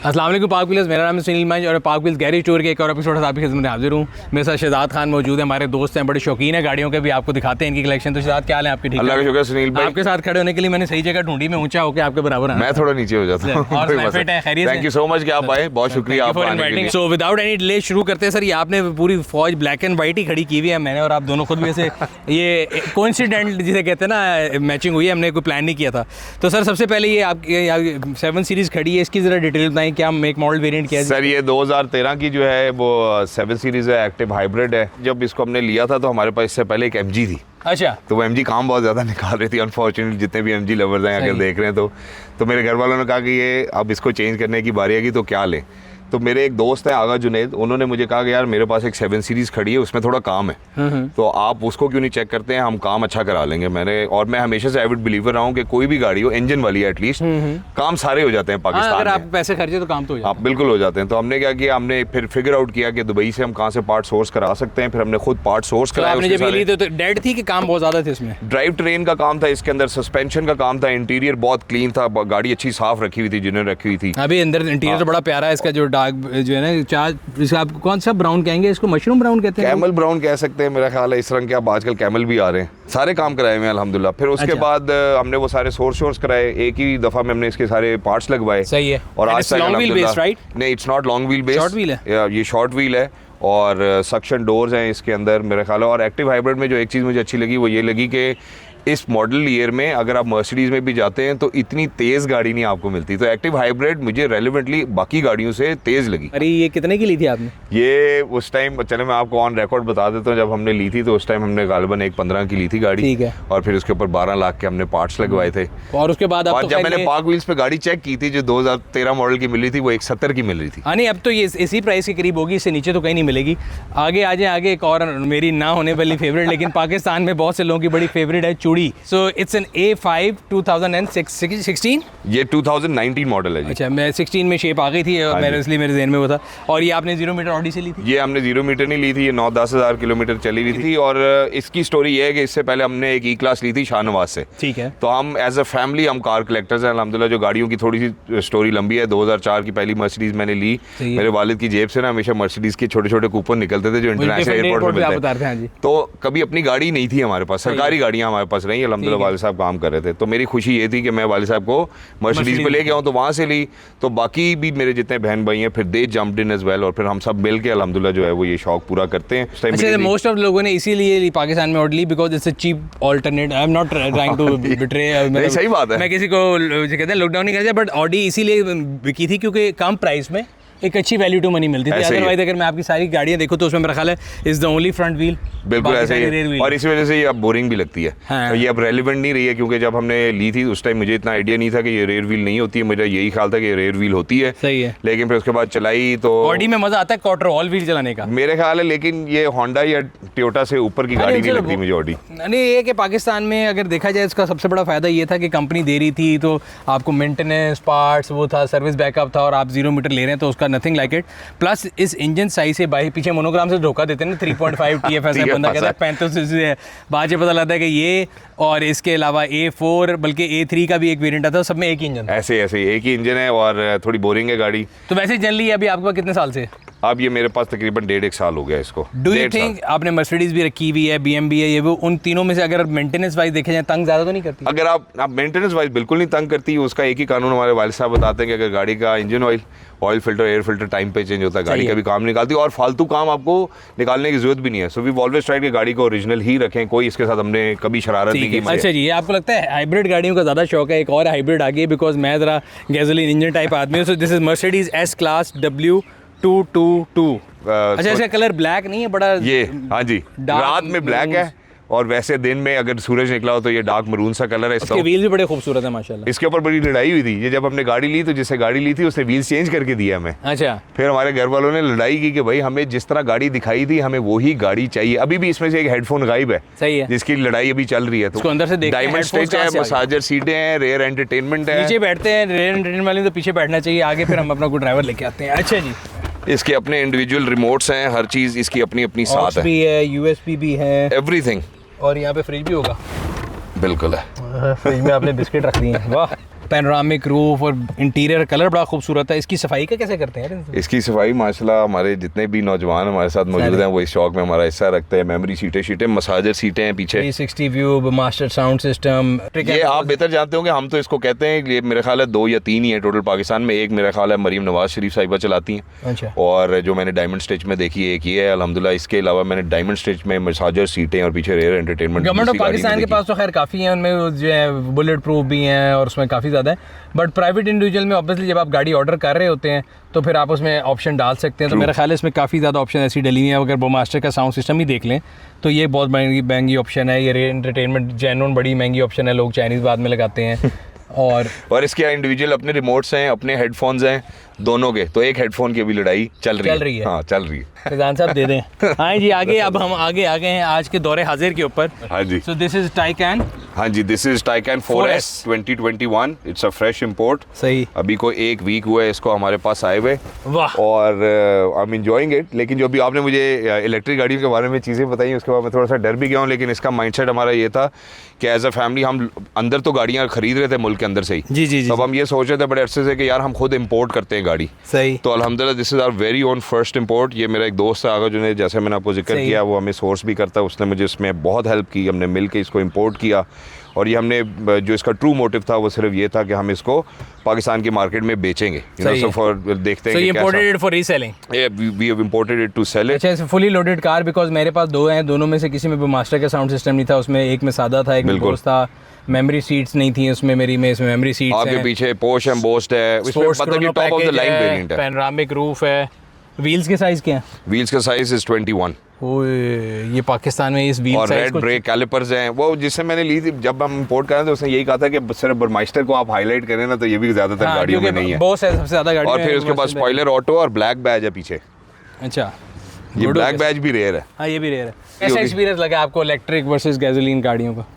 अस्सलाम वालेकुम पाक व्हील्स, मेरा नाम है सुनील मंज और पाक व्हील्स गैरेज टूर के एक और एपिसोड से आपकी खिदमत में हाजिर हूँ। मेरे साथ शहजाद खान मौजूद है, हमारे दोस्त हैं, बड़े शौकीन है गाड़ियों के, भी आपको दिखाते हैं इनकी कलेक्शन। तो शहजाद क्या हाल है आपके? ठीक है, अल्लाह का शुक्र सुनील भाई। आपके साथ खड़े होने के लिए मैंने सही जगह ढूंढी, मैं ऊंचा होकर आपके बराबर मैं थोड़ा नीचे हो जाता हूँ। थैंक यू सो मच कि आप आए, बहुत शुक्रिया आप आने के लिए। सो विदाउट एनी डिले शुरू करते हैं। सर, ये आपने पूरी फौज ब्लैक एंड वाइट ही खड़ी की हुई है, मैंने और आप दोनों खुद भी ऐसे ये कोइंसिडेंट जिसे कहते हैं ना, मैचिंग हुई है, हमने कोई प्लान नहीं किया था। तो सर सबसे पहले ये आपकी 7 सीरीज़ खड़ी है, इसकी ज़रा डिटेल बताएं, क्या मेक मॉडल वेरिएंट क्या है? सर ये 2013 की जो है वो 7 सीरीज़ है, एक्टिव हाइब्रिड है। जब इसको हमने लिया था तो हमारे पास इससे पहले एक MG थी। अच्छा। तो वो MG काम बहुत ज़्यादा निकाल रही थी, अनफॉर्चुनेटली जितने भी MG लवर्स हैं अगर देख रहे हैं तो मेरे घर वालों ने कहा कि ये अब इसको चेंज करने की बारी आएगी तो क्या लें। तो मेरे एक दोस्त हैं आगा जुनैद, उन्होंने मुझे कहा कि यार मेरे पास एक 7 सीरीज़ खड़ी है, उसमें थोड़ा काम है, तो आप उसको क्यों नहीं चेक करते हैं, हम काम अच्छा करा लेंगे। मैं हमेशा से एविड बिलीवर रहा हूँ कि कोई भी गाड़ी हो इंजन वाली एटलीस्ट काम सारे हो जाते हैं पाकिस्तान में। अगर आप पैसे खर्चे तो काम तो हो जाता है। आप बिल्कुल हो जाते हैं। तो हमने क्या किया, हमने फिर फिगर आउट किया कि दुबई से हम कहाँ से पार्ट सोर्स करा सकते हैं। फिर हमने खुद पार्ट सोर्स कराया। आपने जब ली तो डेड थी कि काम बहुत ज़्यादा थे इसमें? ड्राइव ट्रेन का काम था इसके अंदर, सस्पेंशन का काम था, इंटीरियर बहुत क्लीन था, गाड़ी अच्छी साफ रखी हुई थी जिन्होंने रखी हुई थी। अभी अंदर इंटीरियर तो बड़ा प्यारा है इसका, जो डार्क जो है ना आप कौन सा ब्राउन कहेंगे इसको? मशरूम ब्राउन कहते हैं, कैमल ब्राउन कह सकते हैं मेरा ख्याल है। इस रंग के अब आजकल कैमल भी आ रहे हैं। सारे काम कराए हुए हैं अल्हम्दुलिल्लाह। फिर उसके बाद हमने वो सारे सोर्स कराए, एक ही दफा में हमने इसके सारे पार्ट्स लगवाए। सही है। और आज तक नहीं, it's not long wheel base, short wheel है, ये शॉर्ट व्हील है और सक्शन डोर्स हैं इसके अंदर मेरा ख्याल है। और एक्टिव हाइब्रिड में जो एक चीज़ मुझे अच्छी लगी वो ये लगी कि इस मॉडल ईयर में अगर आप मर्सिडीज़ में भी जाते हैं तो इतनी तेज़ गाड़ी नहीं आपको मिलती। तो एक्टिव हाइब्रिड मुझे रेलेवेंटली बाकी गाड़ियों से तेज़ लगी। अरे ये कितने की ली थी आपने? ये उस टाइम, चले मैं आपको ऑन रिकॉर्ड बता देता हूँ, जब हमने ली थी तो उस टाइम हमने गालिबन 1.15 की ली थी गाड़ी। ठीक है। और फिर उसके ऊपर 12 लाख के हमने पार्ट्स लगवाए थे। और उसके बाद जब मैंने पाक व्हील्स पे गाड़ी चेक की थी जो 2013 मॉडल की मिली थी, वो 170 की मिल रही थी। नहीं, अब तो ये इसी प्राइस के करीब होगी, इससे नीचे तो कहीं नहीं मिलेगी। आगे आ जाए, आगे एक और मेरी ना होने वाली फेवरेट, लेकिन पाकिस्तान में बहुत से लोगों की बड़ी फेवरेट है, चूड़ी। So it's an A5 2016। ये 2019 मॉडल है जी। अच्छा, मैं 16 में शेप आ गई थी और मेरे इसलिए मेरे ज़हन में वो था। और ये आपने 0 मीटर ऑडी से ली थी? ये हमने 0 मीटर नहीं ली थी, ये 9-10 हज़ार किलोमीटर चली हुई थी। और इसकी स्टोरी ये है कि इससे पहले हमने एक E-क्लास ली थी शाहनवाज से। ठीक है। तो हम एज अ फैमिली हम कार कलेक्टर्स हैं अल्हम्दुलिल्लाह। जो गाड़ियों की थोड़ी सी स्टोरी लंबी है, 2004 की पहली मर्सिडीज़ मैंने ली। मेरे वालिद की जेब से ना हमेशा मर्सिडीज़ के छोटे छोटे कूपन निकलते थे जो इंटरनेशनल एयरपोर्ट में मिलते हैं। तो कभी अपनी गाड़ी नहीं थी हमारे पास, सरकारी गाड़ियाँ हमारे पास रही अल्हम्दुलिल्लाह। वालिद साहब काम कर रहे थे, तो मेरी खुशी ये थी कि मैं वालिद साहब को मर्सिडीज़ पे ले गया हूँ, तो वहाँ से ली। तो बाकी भी मेरे जितने बहन भाई हैं फिर दे जंप्ड इन एज वेल, और फिर हम सब मिल के अल्हम्दुलिल्लाह जो है वो ये शौक पूरा करते हैं। अच्छा, मोस्ट ऑफ लोगों ने इसीलिए पाकिस्तान में ऑडी ली because it's a cheap alternate. I am not trying to betray, सही बात है, मैं किसी को कहते हैं लॉकडाउन नहीं करते, बट ऑडी इसीलिए बिकी थी क्योंकि कम प्राइस में एक अच्छी वैल्यू टू मनी मिलती थी। अदरवाइज अगर मैं आपकी सारी गाड़ियां देखूं तो उसमें मेरा ख्याल है is the only front wheel. बिल्कुल ऐसे ही, और इसी वजह से ये अब बोरिंग भी लगती है। हाँ। तो ये अब रेलिवेंट नहीं रही है, क्योंकि जब हमने ली थी उस टाइम मुझे इतना आइडिया नहीं था कि ये रेयर व्हील नहीं होती है। मुझे यही ख्याल था कि रेयर व्हील होती है। सही है। लेकिन फिर उसके बाद चलाई तो ऑडी में मजा आता है क्वार्टर हॉल व्हील चलाने का मेरे ख्याल है। लेकिन ये होंडा या टोयोटा से ऊपर की गाड़ी नहीं लगती मुझे ऑडी। नहीं, ये कि पाकिस्तान में अगर देखा जाए इसका सबसे बड़ा फायदा ये था कि कंपनी दे रही थी तो आपको मेंटेनेंस, पार्ट्स, वो था, सर्विस बैकअप था, और आप 0 मीटर ले रहे हैं तो उसका नथिंग लाइक इट। प्लस इस इंजन साइज से बाहर पीछे मोनोग्राम से धोखा देते हैं ना, 3.5 TFS है, बंदा कहता है 35 से, बाद में पता लगता है कि ये, और इसके अलावा A4 बल्कि A3 का भी एक वेरिएंट आता है, सब में एक ही इंजन, ऐसे एक ही इंजन है और थोड़ी बोरिंग है गाड़ी। तो वैसे जनरली अभी आपके पास कितने साल से? अब ये मेरे पास तकरीबन 1.5 साल हो गया इसको। डू यू थिंक आपने मर्सिडीज भी रखी हुई है, BMW है, ये वो, उन तीनों में से अगर मेंटेनेंस वाइज देखे जाए तंग ज़्यादा तो नहीं करती? अगर आप मेंटेनेंस वाइज बिल्कुल नहीं तंग करती। उसका एक ही कानून हमारे वालिद साहब बताते हैं कि अगर गाड़ी का engine oil filter, air filter time पे चेंज होता है, गाड़ी का भी काम निकालती है, और फालतू काम आपको निकालने की जरूरत भी नहीं है। सो वी ऑलवेज ट्राई कि गाड़ी को ओरिजिनल ही रखें, कोई इसके साथ हमने कभी शरारत नहीं की। अच्छा जी, आपको लगता है हाइब्रिड गाड़ियों का ज़्यादा शौक है? एक और हाइब्रिड आ गई, बिकॉज मैं ज़रा गैसोलीन इंजन टाइप आदमी हूँ। So this is Mercedes S class W222। अच्छा, इसका कलर ब्लैक नहीं है, बड़ा ये, हाँ जी, रात में ब्लैक है और वैसे दिन में अगर सूरज निकला हो तो ये डार्क मरून सा कलर है। इसके व्हील भी बड़े खूबसूरत है माशाल्लाह। इसके ऊपर बड़ी लड़ाई हुई थी। ये जब हमने गाड़ी ली तो जिससे गाड़ी ली थी उसने व्हील्स चेंज करके दिया हमें। अच्छा। फिर हमारे घर वालों ने लड़ाई की कि भाई हमें जिस तरह गाड़ी दिखाई थी हमें वही गाड़ी चाहिए। अभी भी इसमें से एक हेडफोन गायब है। सही है। जिसकी लड़ाई अभी चल रही है। तो अंदर से डायमंड स्टिच है, मसाजर सीटें हैं, रेयर एंटरटेनमेंट है। नीचे बैठते हैं रेयर एंटरटेनमेंट वाले, तो पीछे बैठना चाहिए, आगे फिर हम अपना कोई ड्राइवर लेके आते हैं। अच्छा जी, इसके अपने इंडिविजुअल रिमोट्स हैं, हर चीज इसकी अपनी अपनी साथ है, भी है, USB भी है, एवरीथिंग। और यहाँ पे फ्रिज भी होगा। बिल्कुल है। फ्रिज में आपने बिस्किट रख दिए हैं, वाह। पैनोरामिक रूफ और इंटीरियर कलर बड़ा खूबसूरत है। इसकी सफाई का कैसे करते हैं यार? इसकी सफाई माशाल्लाह हमारे जितने भी नौजवान हमारे साथ मौजूद हैं वो इस शौक में हमारा हिस्सा रखते हैं। मेमोरी सीटें मसाजर सीटें हैं पीछे, 360 व्यू, मास्टर साउंड सिस्टम। ये आप बेहतर जानते होंगे, हम तो इसको कहते हैं, ये मेरे ख्याल है 2 या 3 ही है टोटल पाकिस्तान में। एक मेरा ख्याल है मरीम नवाज शरीफ साहिबा चलाती हैं, अच्छा। और जो मैंने डायमंड स्टिच में देखी है एक ये है अल्हम्दुलिल्लाह। इसके अलावा मैंने डायमंड स्टिच में मसाजर सीटें और पीछे rear entertainment. Government of Pakistan के पास तो खैर काफ़ी हैं, उनमें जो है बुलेट प्रूफ भी हैं और उसमें काफ़ी ज़्यादा है। बट प्राइवेट इंडिविजुअल में ऑब्वियसली जब आप गाड़ी ऑर्डर कर रहे होते हैं तो फिर आप उसमें ऑप्शन डाल सकते हैं। तो मेरा ख्याल है इसमें काफ़ी ज़्यादा ऑप्शन ऐसी डली हुई है। अगर बोमास्टर का साउंड सिस्टम ही देख लें तो ये बहुत महंगी ऑप्शन है। ये एंटरटेनमेंट जेन्युइन बड़ी महंगी ऑप्शन है, लोग चाइनीज़ बाद में लगाते हैं। और इसके इंडिविजुअल अपने रिमोट्स हैं, अपने हेडफोन्स हैं दोनों के, तो एक हेडफोन की भी लड़ाई चल रही है। हाँ चल रही है। फैजान साहब दे दें। हाँ जी, आगे अब हम आगे आ गए हैं आज के दौरे हाजिर के ऊपर। हाँ जी। सो दिस इज टाइकैन। हाँ जी, this is Taycan 4S 2021। It's a fresh import. सही। अभी को 1 वीक हुआ है इसको हमारे पास आए हुए। वाह। और आई एम एंजॉयिंग इट। लेकिन जो अभी आपने मुझे इलेक्ट्रिक गाड़ियों के बारे में चीज़ें बताई उसके बाद मैं थोड़ा सा डर भी गया हूँ। लेकिन इसका माइंडसेट हमारा ये था कि एज अ फैमिली हम अंदर तो गाड़ियाँ खरीद रहे थे मुल्क के अंदर से ही। जी। तब हम ये सोच रहे थे बड़े अरसे से कि यार हम खुद इंपोर्ट करते हैं गाड़ी। सही। तो अल्हम्दुलिल्लाह this is our very own first import. ये मेरा एक दोस्त है आगा जिन्हें, जैसे मैंने आपको जिक्र किया, वो हमें सोर्स भी करता है। उसने मुझे इसमें बहुत हेल्प की, हमने मिल के इसको इंपोर्ट किया। और ये हमने जो इसका ट्रू मोटिव था वो सिर्फ ये था कि हम इसको पाकिस्तान की मार्केट में बेचेंगे। फॉर देखते हैं कि imported for reselling. We have imported it to sell it. अच्छा, फुली लोडेड कार, बिकॉज मेरे पास 2 हैं, दोनों में से किसी में भी मास्टर का साउंड सिस्टम नहीं था। उसमें एक में सादा था, एक में बोस था। मेमोरी सीट्स नहीं थी उसमें, मेरी में इसमें मेमोरी सीट्स हैं। आगे पीछे पोर्श एम्बोस्ड है, इसमें मतलब कि top of the line variant है। पैनोरामिक रूफ है। व्हील्स के साइज क्या हैं? व्हील्स का साइज इज 21। ओए, ये पाकिस्तान में इस व्हील और साइज रेड ब्रेक कैलिपर्स हैं। वो जिससे मैंने ली थी जब हम इंपोर्ट कर रहे थे, तो उसने यही कहा था कि सिर्फ बर्माइस्टर को आप हाईलाइट करें ना तो ये भी ज्यादातर गाड़ियों में नहीं है। बॉस है सबसे ज्यादा गाड़ी में। और फिर उसके पास स्पॉइलर ऑटो और ब्लैक बैज है पीछे। अच्छा, ये ब्लैक बैज भी रेयर है। हाँ, ये भी रेयर है। कैसा एक्सपीरियंस लगा आपको इलेक्ट्रिक वर्सेस गैसोलीन गाड़ियों का?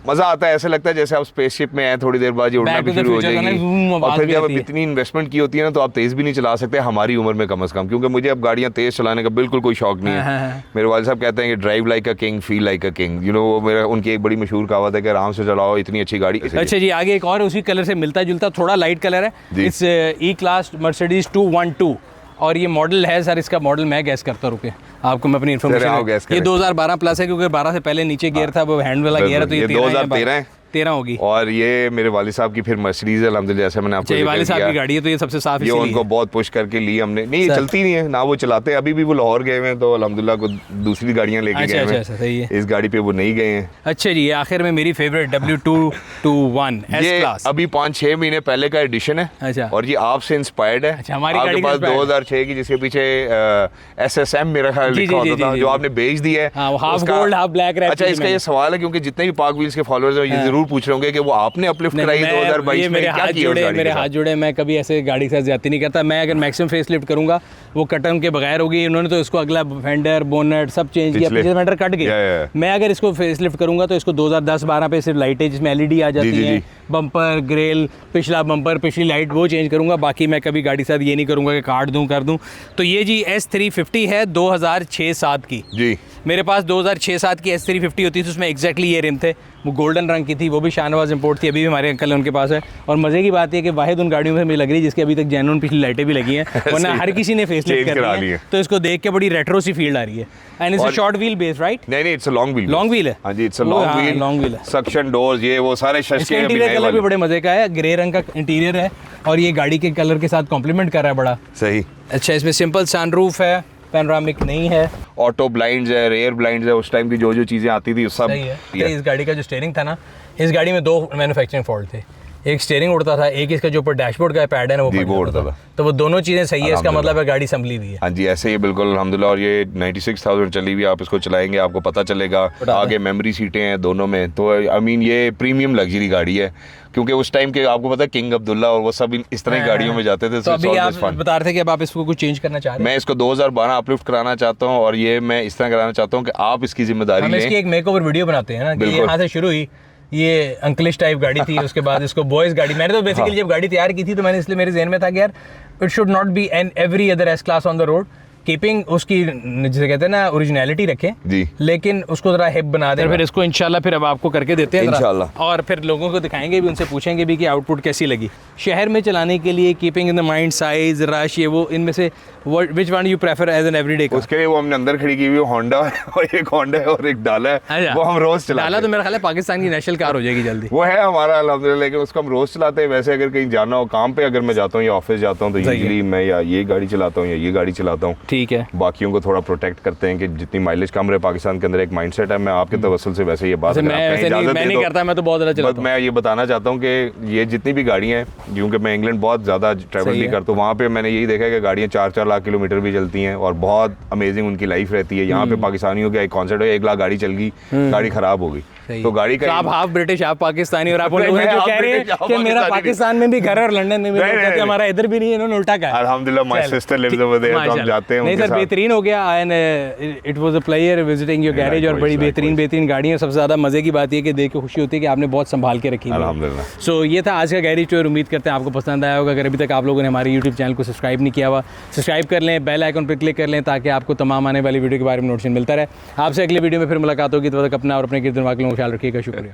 मज़ा आता है, ऐसा लगता है जैसे आप स्पेसशिप में हैं, थोड़ी देर बाद ये उड़ना भी शुरू हो जाएगी। और फिर जब इतनी इन्वेस्टमेंट की होती है ना तो आप तेज़ भी नहीं चला सकते हमारी उम्र में कम से कम, क्योंकि मुझे अब गाड़ियाँ तेज़ चलाने का बिल्कुल कोई शौक नहीं है। मेरे वाले साहब कहते हैं कि drive like a king, feel like a king. You know, वो मेरा उनकी एक बड़ी मशहूर कहावत है कि आराम से चलाओ, इतनी अच्छी गाड़ी। अच्छा जी, आगे एक और उसी कलर से मिलता जुलता थोड़ा लाइट कलर है। इट्स ई क्लास मर्सिडीज 212 और ये मॉडल है सर, इसका मॉडल मैं गैस करता हूँ, रुके आपको मैं अपनी इन्फॉर्मेशन। ये 2012 प्लस है, क्योंकि 12 से पहले नीचे गियर था, वो हैंड वाला गियर है, तो ये 2013 होगी। और ये मेरे वाली साहब की फिर मर्सिडीज है अल्हम्दुलिल्लाह, जैसे मैंने आपको वाली साहब की गाड़ी है, तो ये सबसे साफ ये उनको बहुत पुश करके ली हमने। नहीं, ये चलती नहीं है ना, वो चलाते हैं। अभी भी वो लाहौर गए हैं तो अल्हम्दुलिल्लाह को दूसरी गाड़ियां लेके गए हैं। सही है। इस गाड़ी पे वो नहीं गए हैं। अच्छा जी, आखिर में मेरी फेवरेट W221 S क्लास, अभी 5-6 महीने पहले का एडिशन है। अच्छा। और ये आपसे इंस्पायर्ड है। अच्छा, हमारी गाड़ी के पास 2006 की, जिसके पीछे SSM मेरा ख्याल लिखा होता था, जो आपने बेच दी है। Half gold half black. अच्छा, इसका ये सवाल है क्योंकि जितने भी पाक व्हील्स के फॉलोअर्स हैं ये जरूर पूछ रहे होंगे कि वो आपने अपलिफ्ट कराई 2022 में, क्या किया? मेरे हाथ जुड़े, मैं कभी ऐसे गाड़ी के साथ ज्यादती नहीं करता। मैं अगर मैक्सिमम फेस लिफ्ट करूंगा वो कटन के बगैर होगी। उन्होंने तो इसको अगला फेंडर बोनेट सब चेंज किया, पीछे फेंडर कट गए। मैं अगर इसको फेस लिफ्ट करूंगा तो इसको 2010-12 पे सिर्फ लाइटें जिसमें LED आ जाती है, बम्पर ग्रिल, पिछला बम्पर, पिछली लाइट, वो चेंज करूंगा। बाकी मैं कभी गाड़ी के साथ ये नहीं करूंगा कि काट दूं कर दूं। तो ये जी S350 है 2006-07 की जी। मेरे पास 2006-07 की S350 होती थी, उसमें एग्जैक्टली ये रिम थे, वो गोल्डन रंग की थी, वो भी शाहनवाज इंपोर्ट थी। अभी भी हमारे अंकल उनके पास है। और मज़े की बात है कि वाहिद उन गाड़ियों में मुझे लग रही है जिसकी अभी तक जेन्युइन पिछली लाइटें भी लगी हैं, वरना हर किसी ने फेस लिफ्ट कर ली है। तो इसको देख के बड़ी रेट्रो सी फील आ रही है। And it's a short wheel base, right? नहीं, it's a long wheel. Long wheel है। हां जी, it's a long wheel. Suction doors, ये वो सारे शश के इंटीरियर कलर भी बड़े मजे का है, ग्रे रंग का इंटीरियर है और ये गाड़ी के कलर के साथ कॉम्प्लीमेंट कर रहा है बड़ा सही। अच्छा, इसमें सिंपल सनरूफ है, पैनोरामिक नहीं है, ऑटो ब्लाइंड्स है, रेयर ब्लाइंड्स है। उस टाइम की जो चीज़ें आती थी सब सही है। इस गाड़ी का जो स्टीयरिंग था ना, इस गाड़ी में 2 मैन्युफैक्चरिंग फॉल्ट थे। एक स्टीयरिंग उड़ता था, एक इसका जो ऊपर डैशबोर्ड का पैड है ना वो उड़ता था। तो वो दोनों चीज़ें सही है, इसका मतलब है गाड़ी संभली हुई है। हाँ जी, ऐसे ही बिल्कुल अल्हम्दुलिल्लाह। और ये 96,000 चली हुई, आप इसको चलाएंगे आपको पता चलेगा। आगे मेमोरी सीटें हैं दोनों में, तो आई मीन ये प्रीमियम लग्जरी गाड़ी है, क्योंकि उस टाइम के आपको पता है किंग अब्दुल्ला और वो सब इस तरह की गाड़ियों में जाते थे। तो अभी आप बता रहे थे कि अब आप इसको कुछ चेंज करना चाह रहे हैं। मैं इसको 2012 अपलिफ्ट कराना चाहता हूँ और ये मैं इस तरह कराना चाहता हूँ कि आप इसकी जिम्मेदारी लें। हम इसकी एक मेकओवर वीडियो बनाते हैं ना, कि यहाँ से शुरू हुई, ये अंकलिश टाइप गाड़ी थी, उसके बाद इसको बॉयज़ गाड़ी। मैंने तो बेसिकली जब गाड़ी तैयार की थी तो मैंने इसलिए मेरे जहन में था कि यार it should not be an every other S class on the road, keeping उसकी जिसे कहते हैं ना ओरिजिनलिटी रखें जी। लेकिन उसको जरा हिप बना दें, फिर इसको इंशाल्लाह फिर अब आपको करके देते हैं इंशाल्लाह। और फिर लोगों को दिखाएंगे भी, उनसे पूछेंगे भी कि आउटपुट कैसी लगी। शहर में चलाने के लिए keeping in the mind, size, rush, ये वो, इनमें से which one you prefer as an everyday car? उसके लिए वो हमने अंदर खड़ी की हुई होंडा है और एक होंडा है और एक डाला है, वो हम रोज चलाते हैं। डाला तो मेरा ख्याल है पाकिस्तान की नेशनल कार हो जाएगी जल्दी। वो है हमारा अल्हम्दुलिल्लाह, लेकिन उसको हम रोज चलाते हैं। वैसे अगर कहीं जाना हो काम पे, अगर मैं जाता हूँ या ऑफिस जाता हूँ, तो यूजुअली मैं या ये गाड़ी चलाता हूँ या ये गाड़ी चलाता हूँ। ठीक है, बाकियों को थोड़ा प्रोटेक्ट करते हैं कि जितनी माइलेज कम रहे। पाकिस्तान के अंदर एक माइंडसेट है, मैं आपके तवस्सुल से वैसे ये बात मैं नहीं करता, मैं तो बहुत ज़्यादा चलाता हूँ। मैं ये बताना चाहता हूँ कि ये जितनी भी गाड़ियाँ हैं, क्योंकि मैं इंग्लैंड बहुत ज़्यादा ट्रैवल नहीं करता हूँ, वहाँ पे मैंने यही देखा है कि गाड़ियाँ 4-4 लाख किलोमीटर भी चलती हैं और बहुत अमेजिंग उनकी लाइफ रहती है। यहाँ पे पाकिस्तानियों का एक कॉन्सेप्ट है, 1 लाख गाड़ी चल गई, गाड़ी खराब हो गई, तो गाड़ी का आप हाफ ब्रिटिश हाफ पाकिस्तानी, और आप उन लोगों जो कह रहे हैं कि मेरा पाकिस्तान में भी घर और लंदन में भी, कहते हैं हमारा इधर भी नहीं है, इन्होंने उल्टा कहा। अल्हम्दुलिल्लाह my sister lives over there, तो हम जाते हैं नहीं सर, बेहतरीन हो गया। And it was a pleasure visiting your garage, और बड़ी बेहतरीन गाड़ियाँ। सबसे ज़्यादा मज़े की बात ये कि देख के खुशी होती है कि आपने बहुत संभाल के रखी है। अल्हम्दुलिल्लाह। सो ये था आज का गैरेज टूर। उम्मीद करते हैं आपको पसंद आया होगा। अगर अभी तक आप लोगों ने हमारे यूट्यूब चैनल को सब्सक्राइब नहीं किया हुआ, सब्सक्राइब कर लें, बेल आइकन पर क्लिक कर लें, ताकि आपको तमाम आने वाली वीडियो के बारे में नोटिफिकेशन मिलता रहे। आपसे अगली वीडियो में फिर मुलाकात होगी, तब तक अपना और अपने गिरदन वालों का ख्याल रखिएगा। शुक्रिया।